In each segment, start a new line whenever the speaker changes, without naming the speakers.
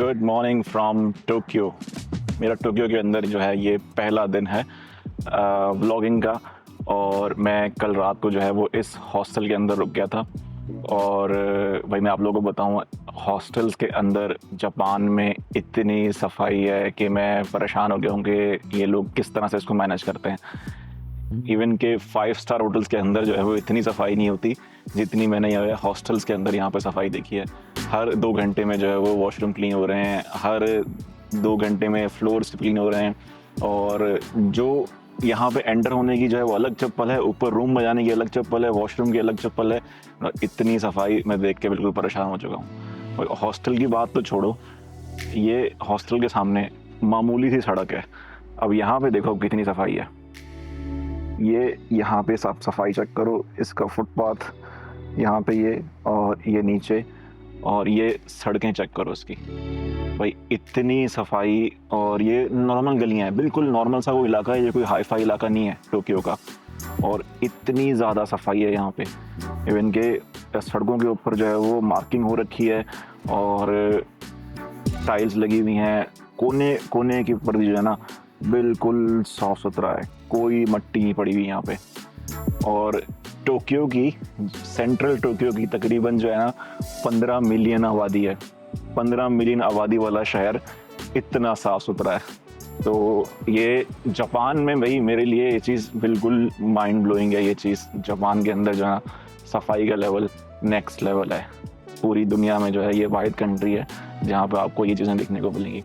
Good morning from Tokyo. मेरा Tokyo के अंदर जो है ये पहला दिन है व्लॉगिंग का। और मैं कल रात को जो है वो इस हॉस्टल के अंदर रुक गया था। और भाई मैं आप लोगों को बताऊँ, हॉस्टल्स के अंदर जापान में इतनी सफाई है कि मैं परेशान हो गया हूँ कि ये लोग किस तरह से इसको मैनेज करते हैं। इवन के 5 स्टार होटल्स के अंदर जो है वो इतनी सफाई नहीं होती जितनी मैंने यहाँ हॉस्टल्स के अंदर यहाँ पे सफाई देखी है। हर 2 घंटे में जो है वो वॉशरूम क्लीन हो रहे हैं, हर 2 घंटे में फ्लोर्स क्लीन हो रहे हैं। और जो यहाँ पे एंटर होने की जो है वो अलग चप्पल है, ऊपर रूम में जाने की अलग चप्पल है, वॉशरूम की अलग चप्पल है। इतनी सफाई मैं देख के बिल्कुल परेशान हो चुका हूँ। और हॉस्टल की बात तो छोड़ो, ये हॉस्टल के सामने मामूली सी सड़क है। अब यहाँ पे देखो कितनी सफाई है। ये यहाँ पे साफ सफाई चेक करो, इसका फुटपाथ यहाँ पे ये, और ये नीचे, और ये सड़कें चेक करो इसकी। भाई इतनी सफाई। और ये नॉर्मल गलियाँ हैं, बिल्कुल नॉर्मल सा वो इलाका है, ये कोई हाई फाई इलाका नहीं है टोक्यो का। और इतनी ज़्यादा सफाई है यहाँ पे। इवन के सड़कों के ऊपर जो है वो मार्किंग हो रखी है और टाइल्स लगी हुई हैं। कोने कोने के ऊपर भी जो है ना बिल्कुल साफ सुथरा है, कोई मट्टी नहीं पड़ी हुई यहाँ पे। और टोक्यो की, सेंट्रल टोक्यो की तकरीबन जो है ना 15 मिलियन आबादी है। 15 मिलियन आबादी वाला शहर इतना साफ सुथरा है। तो ये जापान में भाई मेरे लिए ये चीज़ बिल्कुल माइंड ब्लोइंग है। ये चीज़ जापान के अंदर जो है सफाई का लेवल नेक्स्ट लेवल है। पूरी दुनिया में जो है ये वाहिद कंट्री है जहाँ पे आपको ये चीज़ें देखने को मिलेंगी।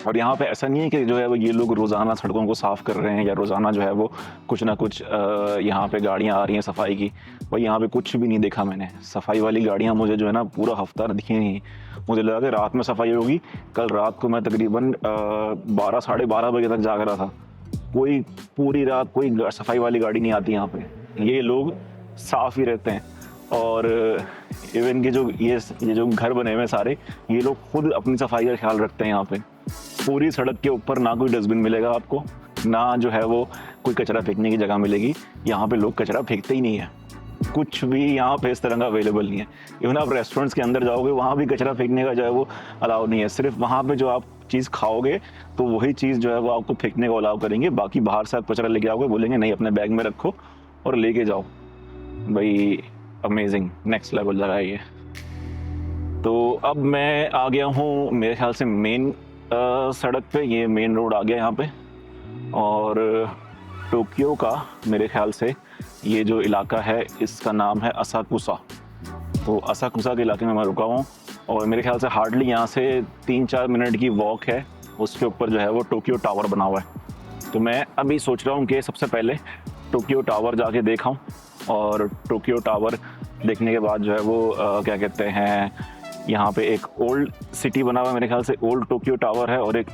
और यहाँ पे ऐसा नहीं है कि जो है वो ये लोग रोज़ाना सड़कों को साफ़ कर रहे हैं या रोज़ाना जो है वो कुछ ना कुछ यहाँ पे गाड़ियाँ आ रही हैं सफाई की। भाई यहाँ पे कुछ भी नहीं देखा मैंने। सफाई वाली गाड़ियाँ मुझे जो है ना पूरा हफ्ता दिखी नहीं। मुझे लगा कि रात में सफाई होगी। कल रात को मैं तकरीबन 12 साढ़े 12 बजे तक जाग रहा था। कोई पूरी रात कोई सफाई वाली गाड़ी नहीं आती यहाँ पे। ये लोग साफ़ ही रहते हैं। और इवन के जो ये जो घर बने हुए हैं सारे, ये लोग खुद अपनी सफाई का ख्याल रखते हैं यहाँ पे। पूरी सड़क के ऊपर ना कोई डस्टबिन मिलेगा आपको, ना जो है वो कोई कचरा फेंकने की जगह मिलेगी। यहाँ पे लोग कचरा फेंकते ही नहीं है। कुछ भी यहाँ पे इस तरह का अवेलेबल नहीं है। इवन आप रेस्टोरेंट्स के अंदर जाओगे वहाँ भी कचरा फेंकने का जो है वो अलाउ नहीं है। सिर्फ वहाँ पे जो आप चीज़ खाओगे तो वही चीज़ जो है वो आपको फेंकने को अलाउ करेंगे। बाकी बाहर से आप कचरा लेके आओगे, बोलेंगे नहीं अपने बैग में रखो और लेके जाओ। भाई अमेजिंग, नेक्स्ट लेवल लगा है ये। तो अब मैं आ गया हूँ मेरे ख्याल से मेन सड़क पे। ये मेन रोड आ गया यहाँ पे। और टोक्यो का मेरे ख्याल से ये जो इलाका है इसका नाम है असाकुसा। तो असाकुसा के इलाके में मैं रुका हूँ और मेरे ख्याल से हार्डली यहाँ से 3-4 मिनट की वॉक है। उसके ऊपर जो है वो टोक्यो टावर बना हुआ है। तो मैं अभी सोच रहा हूँ कि सबसे पहले टोक्यो टावर जाके देखाऊँ। और टोक्यो टावर देखने के बाद जो है वो क्या कहते हैं, यहाँ पे एक ओल्ड सिटी बना हुआ है, मेरे ख्याल से ओल्ड टोक्यो टावर है, और एक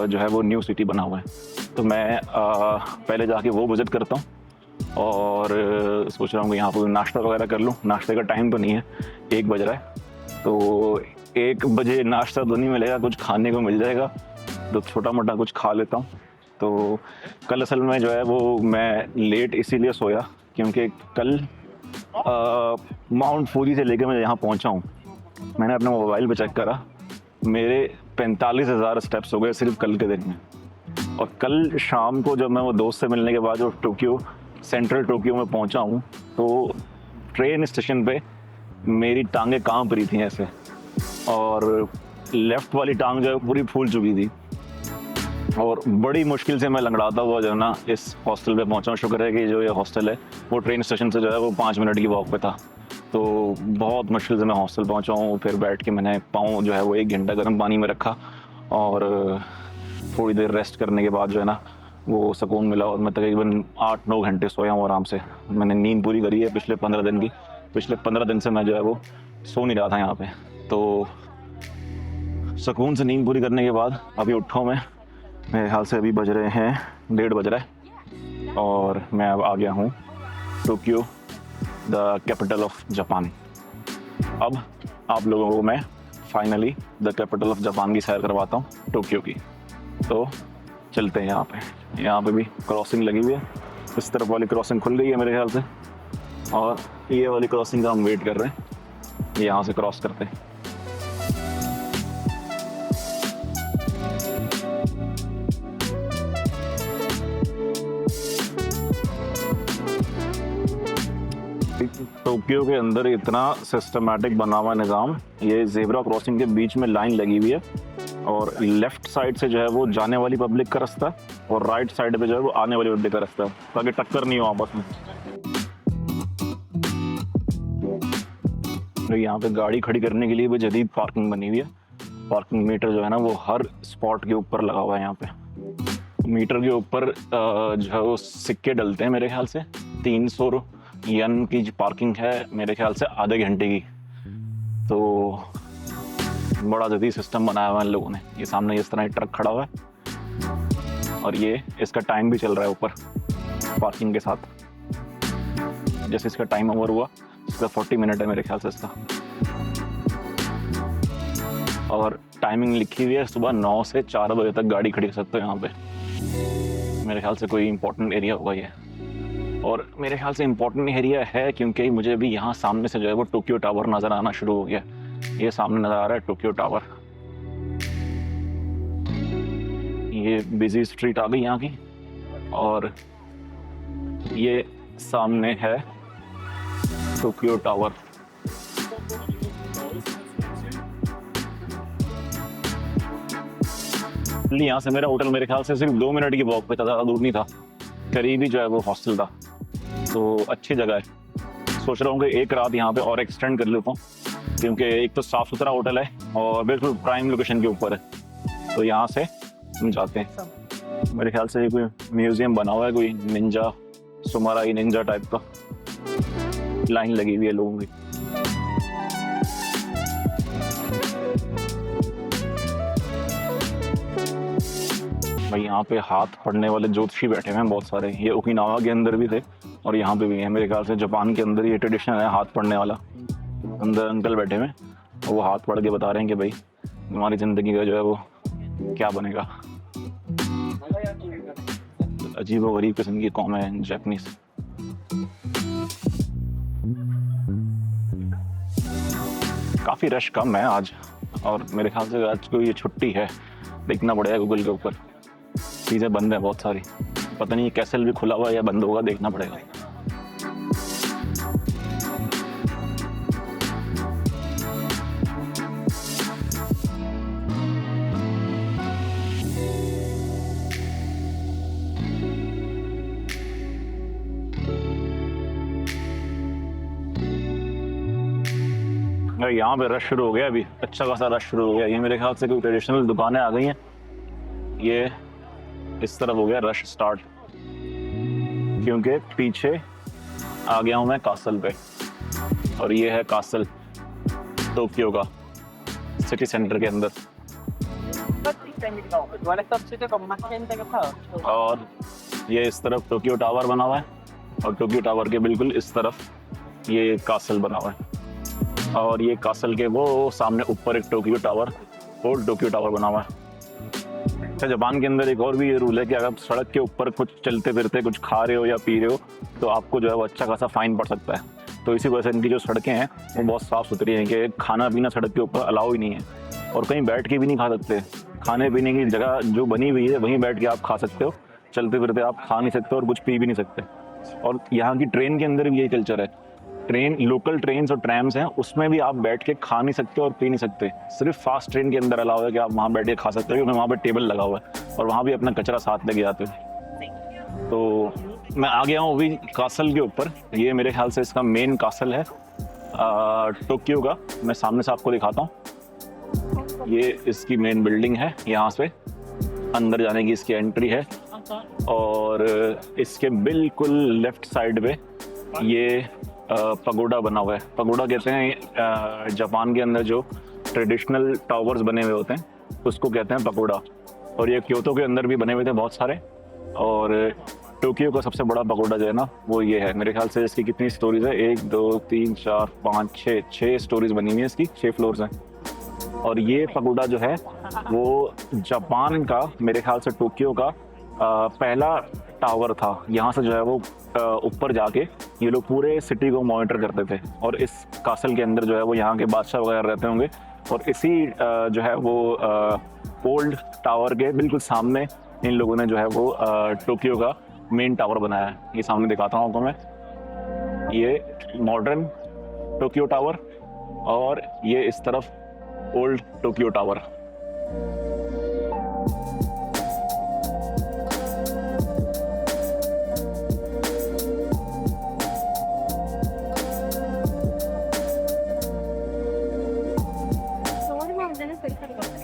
जो है वो न्यू सिटी बना हुआ है। तो मैं पहले जाके वो विज़िट करता हूँ। और सोच रहा हूँ कि यहाँ पर नाश्ता वगैरह कर लूँ। नाश्ते का टाइम तो नहीं है, 1 बज रहा है। तो 1 बजे नाश्ता तो नहीं मिलेगा, कुछ खाने को मिल जाएगा तो छोटा मोटा कुछ खा लेता हूँ। तो कल असल में जो है वो मैं लेट इसीलिए सोया क्योंकि कल माउंट फूजी से लेकर मैं यहाँ पहुँचा हूँ। मैंने अपने मोबाइल पे चेक करा, मेरे 45,000 स्टेप्स हो गए सिर्फ कल के दिन में। और कल शाम को जब मैं वो दोस्त से मिलने के बाद जो टोक्यो, सेंट्रल टोक्यो में पहुंचा हूं, तो ट्रेन स्टेशन पे मेरी टांगें कांप रही थी ऐसे। और लेफ़्ट वाली टांग जो है पूरी फूल चुकी थी। और बड़ी मुश्किल से मैं लंगड़ाता हुआ जो है ना इस हॉस्टल पे पहुंचा हूँ। शुक्र है कि जो ये हॉस्टल है वो ट्रेन स्टेशन से जो है वो 5 मिनट की वॉक पे था। तो बहुत मुश्किल से मैं हॉस्टल पहुंचा हूँ। फिर बैठ के मैंने पाँव जो है वो 1 घंटा गर्म पानी में रखा और थोड़ी देर रेस्ट करने के बाद जो है ना वो सुकून मिला और मैं तकरीबन 8-9 घंटे सोया हूँ आराम से। मैंने नींद पूरी करी है पिछले 15 दिन की। पिछले 15 दिन से मैं जो है वो सो नहीं रहा था यहाँ पे, तो सुकून से नींद पूरी करने के बाद अभी उठा हूँ मैं। मेरे ख्याल से अभी बज रहे हैं 1:30 बज रहा है और मैं अब आ गया हूँ Tokyo, the capital of Japan. अब आप लोगों को मैं finally the capital of Japan की सैर करवाता हूँ, टोक्यो की। तो चलते हैं यहाँ पे भी क्रॉसिंग लगी हुई है। इस तरफ वाली क्रॉसिंग खुल गई है मेरे ख्याल से, और ये वाली क्रॉसिंग का हम वेट कर रहे हैं, यहाँ से क्रॉस करते हैं। टोक्यो के अंदर इतना सिस्टमैटिक बना हुआ निज़ाम। ये जेब्रा क्रॉसिंग के बीच में लाइन लगी हुई है और लेफ्ट साइड से जो है वो जाने वाली पब्लिक का रास्ता और राइट साइड पे जो है वो आने वाली पब्लिक का रास्ता, ताकि टक्कर नहीं हो आपस में। तो यहाँ पे गाड़ी खड़ी करने के लिए भी जदीद पार्किंग बनी हुई है। पार्किंग मीटर जो है ना वो हर स्पॉट के ऊपर लगा हुआ है। यहाँ पे मीटर के ऊपर जो है वो सिक्के डलते हैं मेरे ख्याल से। 300 यन की पार्किंग है मेरे ख्याल से आधे घंटे की। तो बड़ा जदीद सिस्टम बनाया हुआ है इन लोगों ने। ये सामने इस तरह ट्रक खड़ा हुआ है और ये इसका टाइम भी चल रहा है ऊपर पार्किंग के साथ। जैसे इसका टाइम ओवर हुआ, इसका 40 मिनट है मेरे ख्याल से इसका, और टाइमिंग लिखी हुई है सुबह 9 से 4 बजे तक गाड़ी खड़ी कर सकते हो यहाँ पे। मेरे ख्याल से कोई इंपॉर्टेंट एरिया होगा ये, और मेरे ख्याल से इम्पोर्टेंट एरिया है क्योंकि मुझे भी यहाँ सामने से जो है वो टोक्यो टावर नज़र आना शुरू हो गया। ये सामने नज़र आ रहा है टोक्यो टावर। ये बिजी स्ट्रीट आ गई यहाँ की, और ये सामने है टोक्यो टावर। यहाँ से मेरा होटल मेरे ख्याल से सिर्फ 2 मिनट की वॉक पे था, ज़्यादा दूर नहीं था। करीब ही जो है वो हॉस्टल था, तो अच्छी जगह है। सोच रहा हूँ कि एक रात यहाँ पे और एक्सटेंड कर लेता हूँ, क्योंकि एक तो साफ़ सुथरा होटल है और बिल्कुल प्राइम लोकेशन के ऊपर है। तो यहाँ से हम जाते हैं। मेरे ख्याल से कोई म्यूज़ियम बना हुआ है, कोई निंजा सुमाराई निंजा टाइप का। लाइन लगी हुई है लोगों की। भाई यहाँ पे हाथ पढ़ने वाले ज्योतिषी बैठे हुए हैं बहुत सारे। ये ओकिनावा के अंदर भी थे और यहाँ पे भी है। मेरे ख्याल से जापान के अंदर ये ट्रेडिशन है हाथ पढ़ने वाला। अंदर अंकल बैठे हुए और वो हाथ पढ़ के बता रहे हैं कि भाई हमारी ज़िंदगी का जो है वो क्या बनेगा। अजीब और गरीब किस्म की कौम है जापानीज। काफ़ी रश कम है आज, और मेरे ख्याल से आज कोई ये छुट्टी है। देखना पड़ेगा गूगल के ऊपर, चीज़ें बंद है बहुत सारी। पता नहीं कैसल भी खुला हुआ या बंद होगा, देखना पड़ेगा। यहाँ पे रश शुरू हो गया, अभी अच्छा खासा रश शुरू हो गया। ये मेरे ख्याल से कोई ट्रेडिशनल दुकानें आ गई हैं। ये इस तरफ हो गया रश स्टार्ट, क्योंकि पीछे आ गया हूँ मैं कासल पे, और ये है कासल टोक्यो का सिटी सेंटर के अंदर। और ये इस तरफ टोक्यो टावर बना हुआ है, और टोक्यो टावर के बिल्कुल इस तरफ ये कासल बना हुआ है, और ये कासल के वो सामने ऊपर एक टोक्यो टावर और टोक्यो टावर बना हुआ है। अच्छा, जापान के अंदर एक और भी ये रूल है कि अगर सड़क के ऊपर कुछ चलते फिरते कुछ खा रहे हो या पी रहे हो तो आपको जो है वो अच्छा खासा फाइन पड़ सकता है। तो इसी वजह से इनकी जो सड़कें हैं वो बहुत साफ़ सुथरी हैं कि खाना पीना सड़क के ऊपर अलाउ ही नहीं है, और कहीं बैठ के भी नहीं खा सकते। खाने पीने की जगह जो बनी हुई है वहीं बैठ के आप खा सकते हो, चलते फिरते आप खा नहीं सकते और कुछ पी भी नहीं सकते। और यहाँ की ट्रेन के अंदर भी यही कल्चर है। ट्रेन, लोकल ट्रेन्स और ट्रैम्स हैं, उसमें भी आप बैठ के खा नहीं सकते और पी नहीं सकते। सिर्फ फास्ट ट्रेन के अंदर अलाउ है कि आप वहाँ बैठ के खा सकते हो, क्योंकि वहाँ पे टेबल लगा हुआ है और वहाँ भी अपना कचरा साथ लेके आते हो। तो मैं आ गया हूँ अभी कासल के ऊपर। ये मेरे ख्याल से इसका मेन कासल है टोक्यो का। मैं सामने से आपको दिखाता हूँ। ये इसकी मेन बिल्डिंग है, यहाँ से अंदर जाने की इसकी एंट्री है। और इसके बिल्कुल लेफ्ट साइड पे ये पगोडा बना हुआ है। पगोडा कहते हैं जापान के अंदर जो ट्रेडिशनल टावर्स बने हुए होते हैं उसको कहते हैं पगोडा। और ये क्योतो के अंदर भी बने हुए थे बहुत सारे, और टोक्यो का सबसे बड़ा पगोडा जो है ना वो ये है। मेरे ख्याल से इसकी कितनी स्टोरीज है, 1 2 3 4 5 6 स्टोरीज बनी हुई है इसकी, 6 फ्लोर्स हैं। और ये पगोडा जो है वो जापान का, मेरे ख्याल से टोक्यो का पहला टावर था। यहाँ से जो है वो ऊपर जाके ये लोग पूरे सिटी को मॉनिटर करते थे, और इस कासल के अंदर जो है वो यहाँ के बादशाह वगैरह रहते होंगे। और इसी जो है वो ओल्ड टावर के बिल्कुल सामने इन लोगों ने जो है वो टोक्यो का मेन टावर बनाया है। ये सामने दिखाता हूँ आपको मैं, ये मॉडर्न टोक्यो टावर और ये इस तरफ ओल्ड टोक्यो टावर।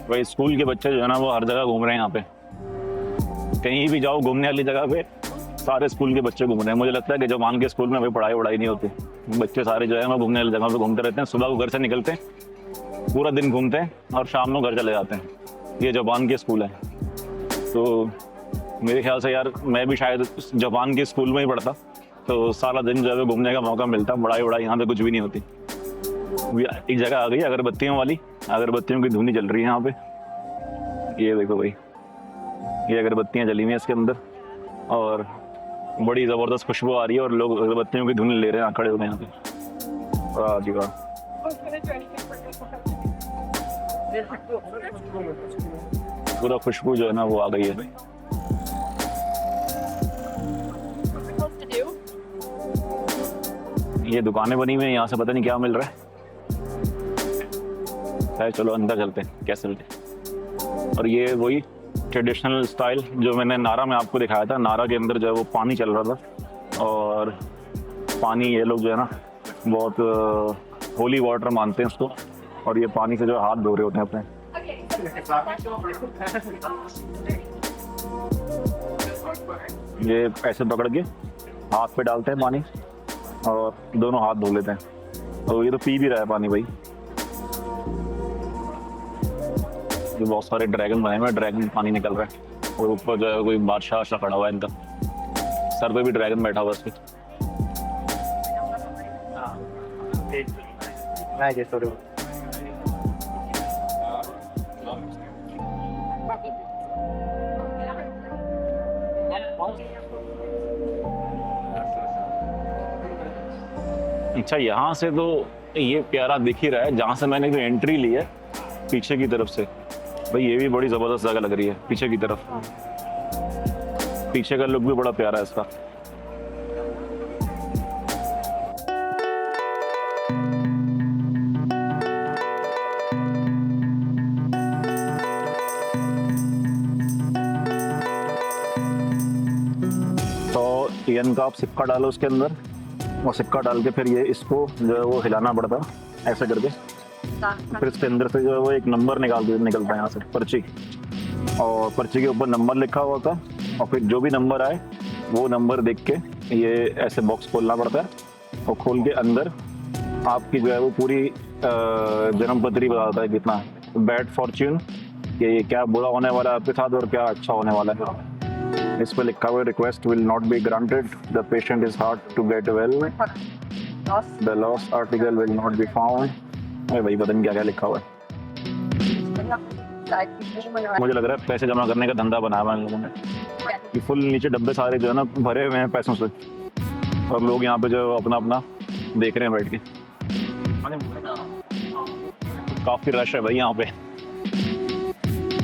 वही स्कूल के बच्चे जो है ना वो हर जगह घूम रहे हैं यहाँ पे, कहीं भी जाओ घूमने वाली जगह पे सारे स्कूल के बच्चे घूम रहे हैं। मुझे लगता है कि जापान के स्कूल में अभी पढ़ाई वढ़ाई नहीं होती, बच्चे सारे जो है वो घूमने वाली जगह पे घूमते रहते हैं। सुबह को घर से निकलते हैं, पूरा दिन घूमते हैं और शाम को घर चले जाते हैं। ये जापान के स्कूल है। तो मेरे ख्याल से यार मैं भी शायद जापान के स्कूल में ही पढ़ता तो सारा दिन जो है घूमने का मौका मिलता। पढ़ाई वढ़ाई यहाँ पे कुछ भी नहीं होती। एक जगह आ गई अगरबत्तियों वाली, अगरबत्तियों की धुनी चल रही है यहाँ पे। ये देखो भाई, ये अगरबत्तियाँ जली हुई हैं इसके अंदर और बड़ी ज़बरदस्त खुशबू आ रही है, और लोग अगरबत्तियों की धुनी ले रहे हैं, खड़े हो गए यहाँ पे। वाह जी वाह, पूरा खुशबू जो है ना वो आ गई है। ये दुकानें बनी हुई हैं, यहाँ से पता नहीं क्या मिल रहा है। चलो अंदर चलते हैं कैसल के। और ये वही ट्रेडिशनल स्टाइल जो मैंने नारा में आपको दिखाया था। नारा के अंदर जो है वो पानी चल रहा था, और पानी ये लोग जो है ना बहुत होली वाटर मानते हैं उसको, और ये पानी से जो है हाथ धो रहे होते हैं अपने। ये ऐसे पकड़ के हाथ पे डालते हैं पानी और दोनों हाथ धो लेते हैं। तो ये तो पी भी रहा है पानी भाई। ये बहुत सारे ड्रैगन बने हुए, ड्रैगन पानी निकल रहा है, और ऊपर जो है कोई बादशाह सा खड़ा हुआ है, इनका सर पे भी ड्रैगन बैठा हुआ है इसके। अच्छा, यहाँ से तो ये प्यारा दिख ही रहा है। जहाँ से मैंने जो एंट्री ली है पीछे की तरफ से, भाई ये भी बड़ी ज़बरदस्त जगह लग रही है पीछे की तरफ। पीछे का लुक भी बड़ा प्यारा है इसका। तो yen का आप सिक्का डालो उसके अंदर, और सिक्का डाल के फिर ये इसको जो है वो हिलाना पड़ता है ऐसे करके। फिर इसके अंदर से जो है वो एक नंबर निकलता है यहाँ से, पर्ची, और पर्ची के ऊपर नंबर लिखा हुआ था। और फिर जो भी नंबर आए वो नंबर देख के ये ऐसे बॉक्स खोलना पड़ता है, और खोल के अंदर आपकी जो है वो पूरी जन्म पत्री बताता है कितना बैड फॉर्च्यून, कि क्या बुरा होने वाला है आपके साथ और क्या अच्छा होने वाला है। इस पर लिखा हुआ है request will not be granted, the patient is hard to get well, the lost article will not be found. भाई पता नहीं क्या क्या लिखा हुआ है। मुझे लग रहा है पैसे जमा करने का धंधा बनाया हुआ है इन लोगों ने, कि फुल नीचे डब्बे सारे जो है ना भरे हुए हैं पैसों से, और लोग यहाँ पे जो अपना अपना देख रहे हैं बैठ के। काफी रश है भाई यहाँ पे।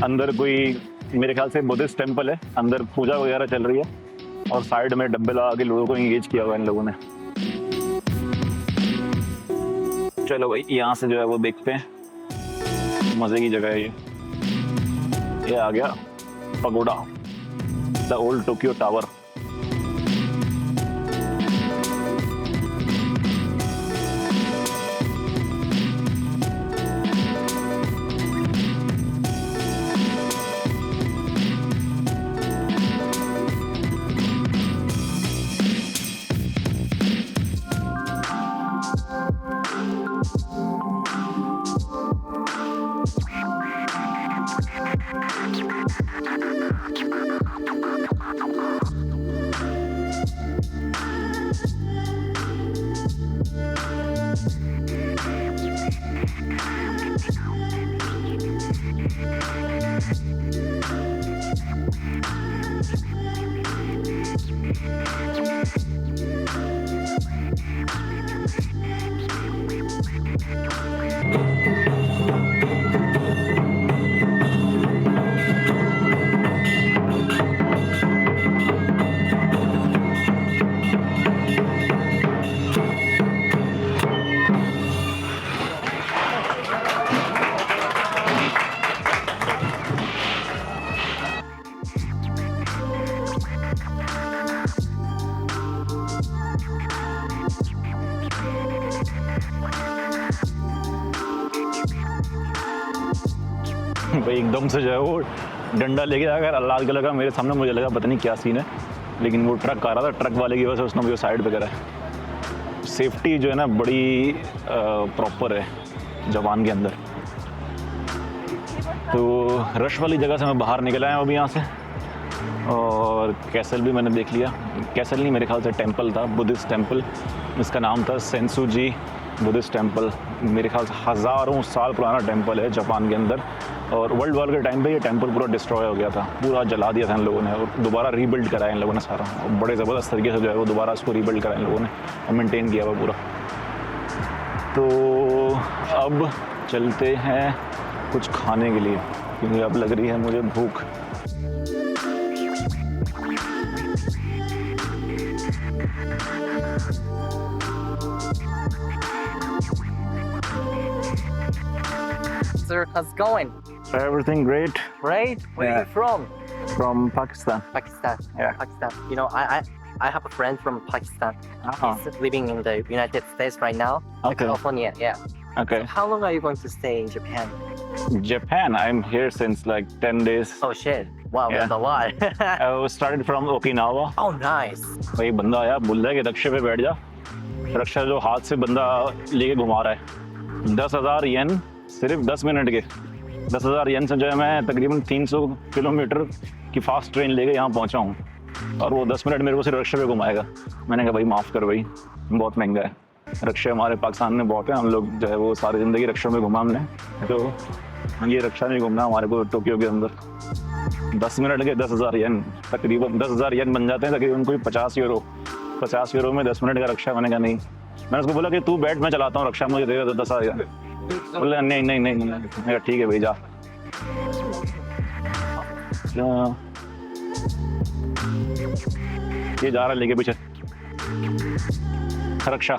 अंदर कोई मेरे ख्याल से बुद्धिस्ट टेम्पल है, अंदर पूजा वगैरह चल रही है, और साइड में डब्बे लगा के लोगों को एंगेज किया हुआ है इन लोगों ने। चलो भाई यहाँ से जो है वो देखते हैं, मजे की जगह है ये आ गया pagoda, the old Tokyo tower. भाई एकदम से जो है वो डंडा लेके अगर लाल कलर का मेरे सामने, मुझे लगा पता नहीं क्या सीन है, लेकिन वो ट्रक आ रहा था, ट्रक वाले की वजह से उसने मुझे साइड पे करा है। सेफ्टी जो है ना बड़ी प्रॉपर है जापान के अंदर। तो रश वाली जगह से मैं बाहर निकल आया हूँ अभी यहाँ से, और कैसल भी मैंने देख लिया। कैसल नहीं, मेरे ख्याल से टेंपल था, बुद्धिस्ट टेंपल, इसका नाम था सेंसुजी बुद्धिस्ट टेंपल। मेरे ख्याल से हज़ारों साल पुराना टेंपल है जापान के अंदर, और वर्ल्ड वॉर के टाइम पे ये टेंपल पूरा डिस्ट्रॉय हो गया था, पूरा जला दिया था इन लोगों ने, और दोबारा रीबिल्ड कराया इन लोगों ने सारा, और बड़े ज़बरदस्त तरीके से जो है वो दोबारा इसको रीबिल्ड कराया इन लोगों ने और मेंटेन किया हुआ पूरा। तो अब चलते हैं कुछ खाने के लिए, क्योंकि अब लग रही है मुझे भूख।
Sir, how's it going?
Everything great.
Great. Where are
Yeah.
you from?
From Pakistan.
Pakistan.
Yeah.
Pakistan. You know, I have a friend from Pakistan.
Oh,
He's living in the United States right now.
Okay.
California. Yeah.
okay.
How long are you going to stay in Japan?
Japan, I'm here since like 10 days.
Oh shit. Wow,
Yeah.
that's a lot.
I started from Okinawa.
Oh, nice.
भाई बंदा आया, बोल रहा है कि रक्शे पे बैठ जा। रक्शा जो हाथ से बंदा लेके घुमा रहा है, 10,000 येन सिर्फ 10 मिनट के। 10,000 येन से जो है मैं तकरीबन 300 किलोमीटर की फास्ट ट्रेन लेके यहाँ पहुँचा हूँ, और वो 10 मिनट मेरे को सिर्फ रक्शे पे घुमाएगा। मैंने कहा भाई माफ़ कर भाई, बहुत महंगा है। रक्शे हमारे पाकिस्तान में बहुत है, हम लोग जो है वो सारी ज़िंदगी रक्शों में घुमा हमने, तो ये रक्षा नहीं घूमना हमारे को टोक्यो के अंदर। 10 मिनट के 10,000 येन, तकरीबन 10,000 येन बन जाते हैं तकरीबन कोई 50 यूरो। 50 यूरो में 10 मिनट का रक्षा। मैंने कहा नहीं, मैंने उसको बोला कि तू बैठ, मैं चलाता हूँ रक्षा, मुझे दे दे 10,000। बोले नहीं नहीं नहीं, मैं कहा ठीक है भाई जा। ये जा रहा है लेके पीछे रक्षा।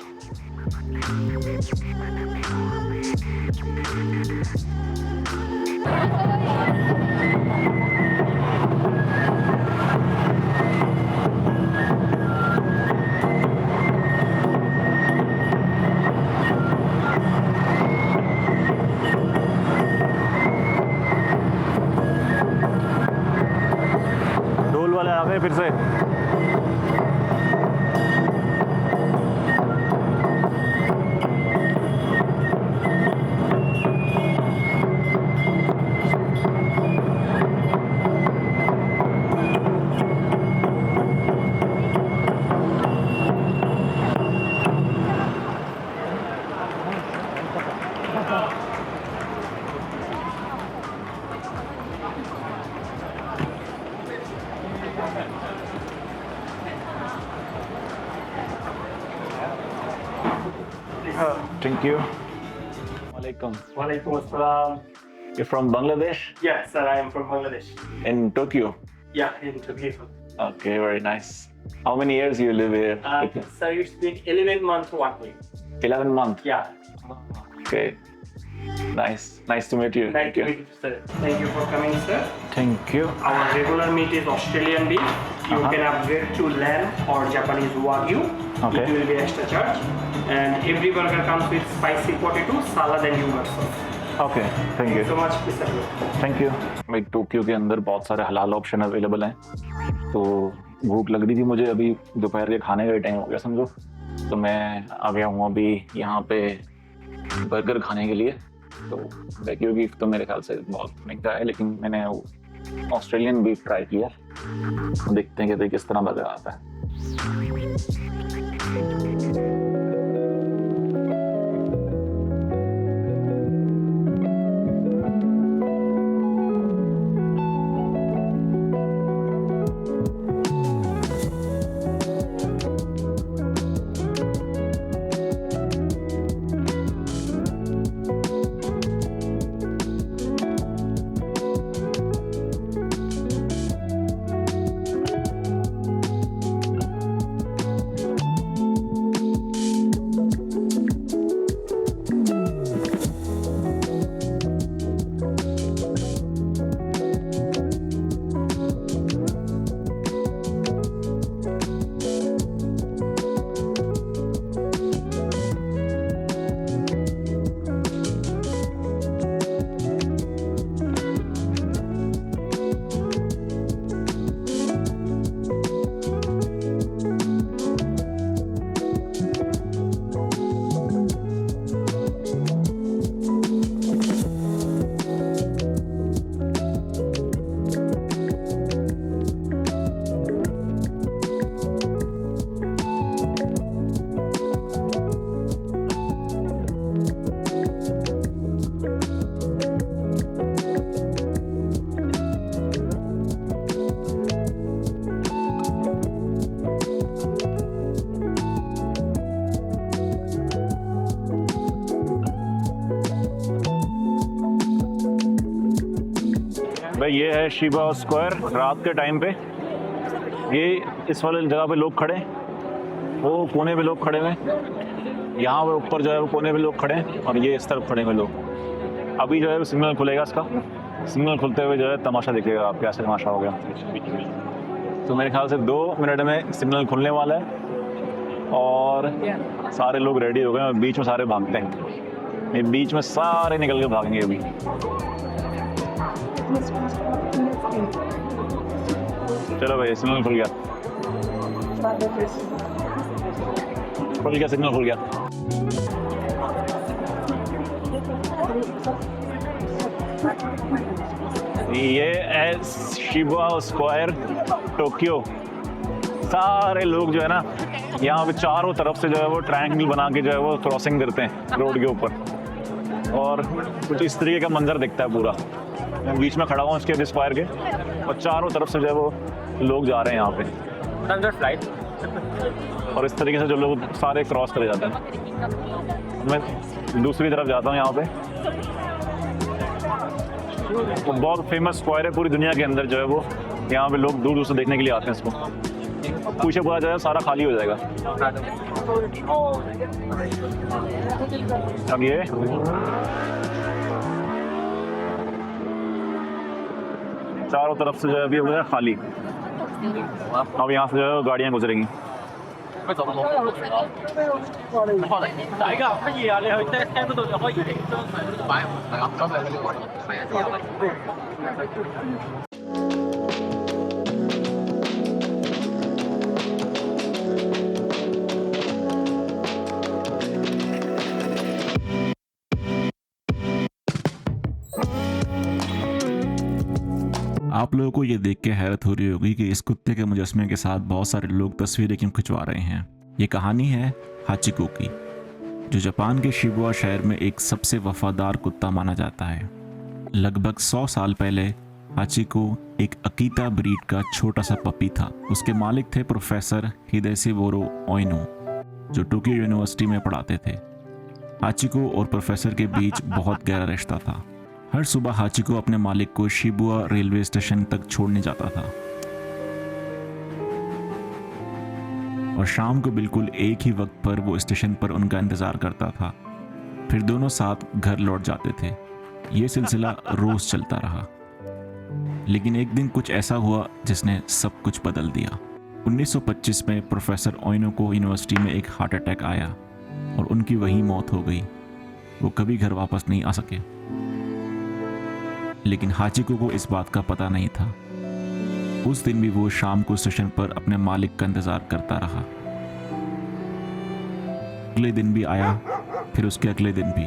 ढोल वाले आ गए फिर से। Thank you. Walaikum.
Walaikum assalam.
You're from Bangladesh?
Yes, sir, I am from Bangladesh.
In Tokyo?
Yeah, in Tokyo.
Okay, very nice. How many years you live here?
Sir, it's been 11 months, 1 week.
11 months?
Yeah.
Okay. Nice. Nice to meet you.
Nice to meet you, sir. Thank you for coming, sir.
Thank you.
Our regular meat is Australian beef. You
Uh-huh.
can upgrade to lamb or Japanese Wagyu.
Okay.
It will be extra charge. And every burger comes with spicy potato, salad and yogurt sauce.
Okay. Thank
Thank you
you.
so much, Mr. Blue.
Thank you. भाई Tokyo के अंदर बहुत सारे हलाल option available हैं, तो भूख लग रही थी मुझे, अभी दोपहर के खाने का टाइम हो गया समझो, तो मैं आ गया हूँ अभी यहाँ पे बर्गर खाने के लिए। तो वैक्यू बीफ तो मेरे ख्याल से बहुत महंगा है, लेकिन मैंने ऑस्ट्रेलियन बीफ ट्राई किया, देखते हैं कि भाई किस तरह बर्गर आता है। भाई ये है शिबा स्क्वायर। रात के टाइम पे ये इस वाले जगह पे लोग खड़े हैं, वो कोने पे लोग खड़े हुए हैं, यहाँ पे ऊपर जो है वो कोने पे लोग खड़े हैं और ये इस तरफ खड़े हुए लोग। अभी जो है सिग्नल खुलेगा इसका, सिग्नल खुलते हुए जो है तमाशा दिखेगा आप, कैसे तमाशा हो गया। तो मेरे ख्याल से 2 मिनट में सिग्नल खुलने वाला है और सारे लोग रेडी हो गए और बीच में सारे भागते हैं। ये बीच में सारे निकल के भागेंगे अभी। चलो भाई सिग्नल खुल गया, खुल गया, सिग्नल खुल गया। ये है शिबा स्क्वायर टोक्यो। सारे लोग जो है ना यहाँ पे चारों तरफ से जो है वो ट्रायंगल बना के जो है वो क्रॉसिंग करते हैं रोड के ऊपर, और कुछ इस तरीके का मंजर दिखता है पूरा। मैं बीच में खड़ा हूँ इसके स्क्वायर के और चारों तरफ से जो है वो लोग जा रहे हैं यहाँ पे, और इस तरीके से जो लोग सारे क्रॉस करे जाते हैं। मैं दूसरी तरफ जाता हूँ यहाँ पे, वो बहुत फेमस स्क्वायर है पूरी दुनिया के अंदर जो है वो, यहाँ पे लोग दूर दूर से देखने के लिए आते हैं इसको। पीछे पूरा जो है सारा खाली हो जाएगा। अब ये चारों तरफ से जो है अभी हो गया खाली। अब यहाँ से जो है गाड़ियाँ गुजरेंगी।
आप लोगों को ये देख के हैरत हो रही होगी कि इस कुत्ते के मुजस्मे के साथ बहुत सारे लोग तस्वीरें क्यों खिंचवा रहे हैं। ये कहानी है हाचिको की, जो जापान के शिबुया शहर में एक सबसे वफादार कुत्ता माना जाता है। लगभग 100 साल पहले हाचिको एक अकीता ब्रीड का छोटा सा पपी था। उसके मालिक थे प्रोफेसर हिदेशिबोरो ओइनो, जो टोक्यो यूनिवर्सिटी में पढ़ाते थे। हाचिको और प्रोफेसर के बीच बहुत गहरा रिश्ता था। हर सुबह हाचिको अपने मालिक को शिबुया रेलवे स्टेशन तक छोड़ने जाता था और शाम को बिल्कुल एक ही वक्त पर वो स्टेशन पर उनका इंतजार करता था। फिर दोनों साथ घर लौट जाते थे। ये सिलसिला रोज चलता रहा, लेकिन एक दिन कुछ ऐसा हुआ जिसने सब कुछ बदल दिया। 1925 में प्रोफेसर ओइनो को यूनिवर्सिटी में एक हार्ट अटैक आया और उनकी वहीं मौत हो गई। वो कभी घर वापस नहीं आ सके, लेकिन हाचिको को इस बात का पता नहीं था। उस दिन भी वो शाम को स्टेशन पर अपने मालिक का इंतजार करता रहा। अगले दिन भी आया, फिर उसके अगले दिन भी।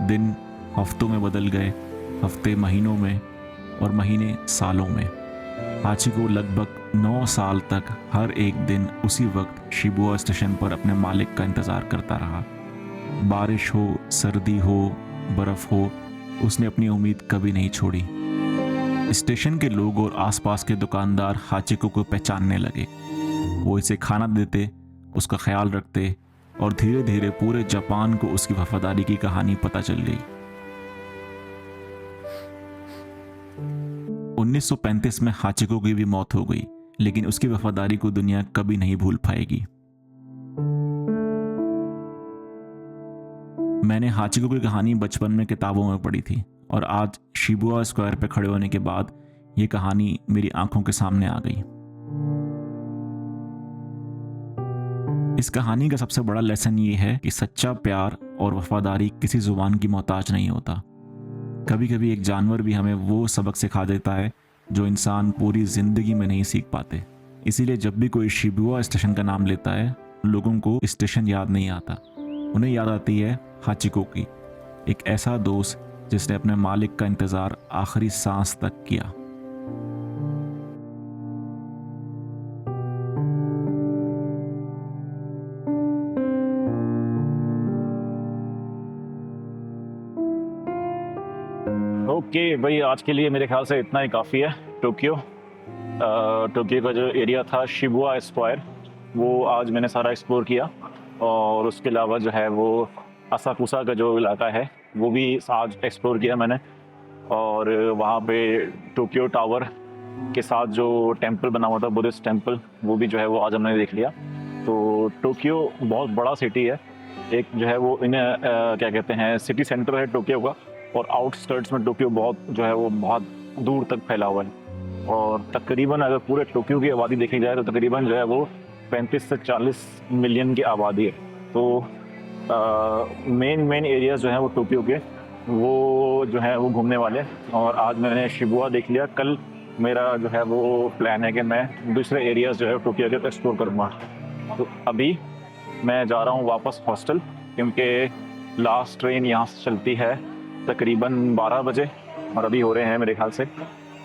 दिन हफ्तों में बदल गए, हफ्ते महीनों में और महीने सालों में। हाचिको लगभग 9 साल तक हर एक दिन उसी वक्त शिबुया स्टेशन पर अपने मालिक का इंतजार करता रहा। बारिश हो, सर्दी हो, बर्फ हो, उसने अपनी उम्मीद कभी नहीं छोड़ी। स्टेशन के लोग और आसपास के दुकानदार हाचिको को पहचानने लगे। वो इसे खाना देते, उसका ख्याल रखते और धीरे धीरे पूरे जापान को उसकी वफादारी की कहानी पता चल गई। 1935 में हाचिको की भी मौत हो गई, लेकिन उसकी वफादारी को दुनिया कभी नहीं भूल पाएगी। मैंने हाचिको की कहानी बचपन में किताबों में पढ़ी थी और आज शिबुया स्क्वायर पे खड़े होने के बाद ये कहानी मेरी आंखों के सामने आ गई। इस कहानी का सबसे बड़ा लेसन ये है कि सच्चा प्यार और वफादारी किसी जुबान की मोहताज नहीं होता। कभी कभी एक जानवर भी हमें वो सबक सिखा देता है जो इंसान पूरी जिंदगी में नहीं सीख पाते। इसीलिए जब भी कोई शिबुया स्टेशन का नाम लेता है, लोगों को स्टेशन याद नहीं आता, उन्हें याद आती है हाचिको की, एक ऐसा दोस्त जिसने अपने मालिक का इंतजार आखिरी सांस तक किया।
ओके भाई, आज के लिए मेरे ख्याल से इतना ही काफ़ी है। टोक्यो का जो एरिया था शिबुया स्क्वायर, वो आज मैंने सारा एक्सप्लोर किया। और उसके अलावा जो है वो असाकुसा का जो इलाका है वो भी आज एक्सप्लोर किया मैंने। और वहाँ पे टोक्यो टावर के साथ जो टेंपल बना हुआ था, बुद्धिस्ट टेंपल, वो भी जो है वो आज हमने देख लिया। तो टोक्यो बहुत बड़ा सिटी है। एक जो है वो क्या कहते हैं, सिटी सेंटर है टोक्यो का, और आउटस्कर्ट्स में टोक्यो बहुत जो है वो बहुत दूर तक फैला हुआ है। और तकरीबन अगर पूरे टोक्यो की आबादी देखी जाए तो तकरीबन जो है वो 35 से 40 मिलियन की आबादी है। तो मेन एरियाज जो हैं वो टोक्यो के, वो जो है वो घूमने वाले हैं। और आज मैंने शिबुया देख लिया, कल मेरा जो है वो प्लान है कि मैं दूसरे एरियाज जो है टोक्यो के एक्सप्लोर करूँगा। तो अभी मैं जा रहा हूँ वापस हॉस्टल, क्योंकि लास्ट ट्रेन यहाँ से चलती है तकरीबन 12 बजे और अभी हो रहे हैं मेरे ख्याल से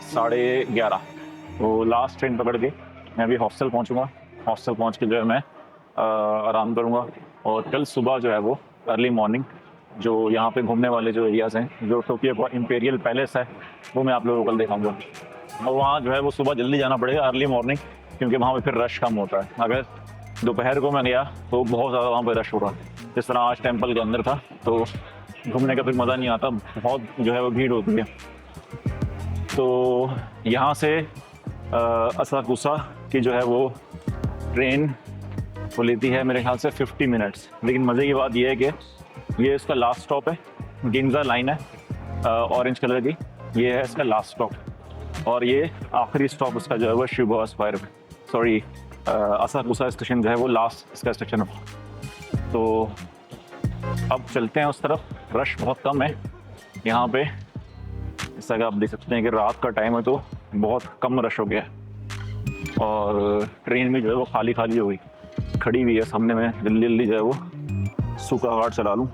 11:30। तो लास्ट ट्रेन पकड़ के मैं अभी हॉस्टल पहुँचूँगा। हॉस्टल पहुँच के जो है मैं आराम करूँगा, और कल सुबह जो है वो अर्ली मॉर्निंग जो यहाँ पे घूमने वाले जो एरियाज़ हैं, जो टोक्यो का इम्पेरियल पैलेस है, वो मैं आप लोगों को कल दिखाऊँगा। और वहाँ जो है वो सुबह जल्दी जाना पड़ेगा, अर्ली मॉर्निंग, क्योंकि वहाँ पे फिर रश कम होता है। अगर दोपहर को मैं गया तो बहुत ज़्यादा वहाँ पे रश होगा, जिस तरह आज टेंपल के अंदर था, तो घूमने का फिर मज़ा नहीं आता, बहुत जो है वो भीड़ होती है। तो यहाँ से असाकुसा की जो है वो ट्रेन वो लेती है मेरे ख्याल से 50 मिनट्स। लेकिन मज़े की बात यह है कि ये इसका लास्ट स्टॉप है, गिंजा लाइन है ऑरेंज कलर की, ये है इसका लास्ट स्टॉप। और ये आखिरी स्टॉप उसका जो है वो शिबुया स्क्वायर पे, सॉरी असाकुसा स्टेशन जो है वो लास्ट इसका स्टेशन है। तो अब चलते हैं उस तरफ। रश बहुत कम है यहाँ पे, जैसा कि आप देख सकते हैं कि रात का टाइम है तो बहुत कम रश हो गया है। और ट्रेन भी जो है वो खाली खाली हो गई, खड़ी हुई है सामने में। जल्दी जल्दी जो है वो सूखा घाट चला लूँ।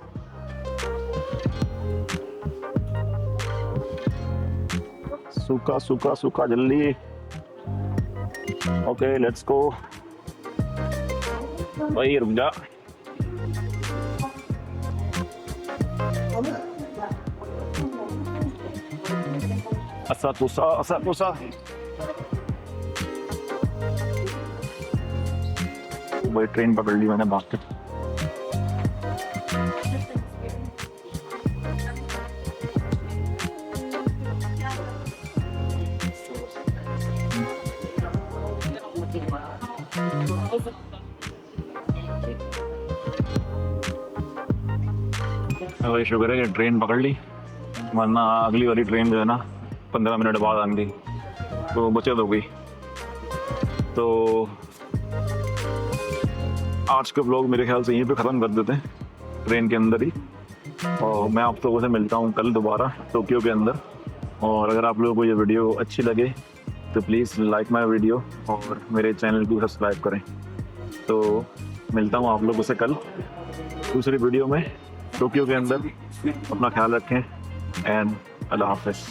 सूखा सूखा सूखा जल्दी। Okay let's go. भाई रुक जा। असाकुसा वही ट्रेन पकड़ ली मैंने भाग के। वही शुक्र है कि ट्रेन पकड़ ली, वरना अगली वाली ट्रेन जो है ना 15 मिनट बाद आनी थी, तो बचत हो गई। तो आज का ब्लॉग मेरे ख्याल से यहीं पे ख़त्म कर देते हैं, ट्रेन के अंदर ही। और मैं आप लोगों से मिलता हूँ कल दोबारा टोक्यो के अंदर। और अगर आप लोगों को ये वीडियो अच्छी लगे तो प्लीज़ लाइक माय वीडियो और मेरे चैनल को सब्सक्राइब करें। तो मिलता हूँ आप लोगों से कल दूसरी वीडियो में टोक्यो के अंदर। अपना ख्याल रखें एंड अल्लाह हाफ़िज़।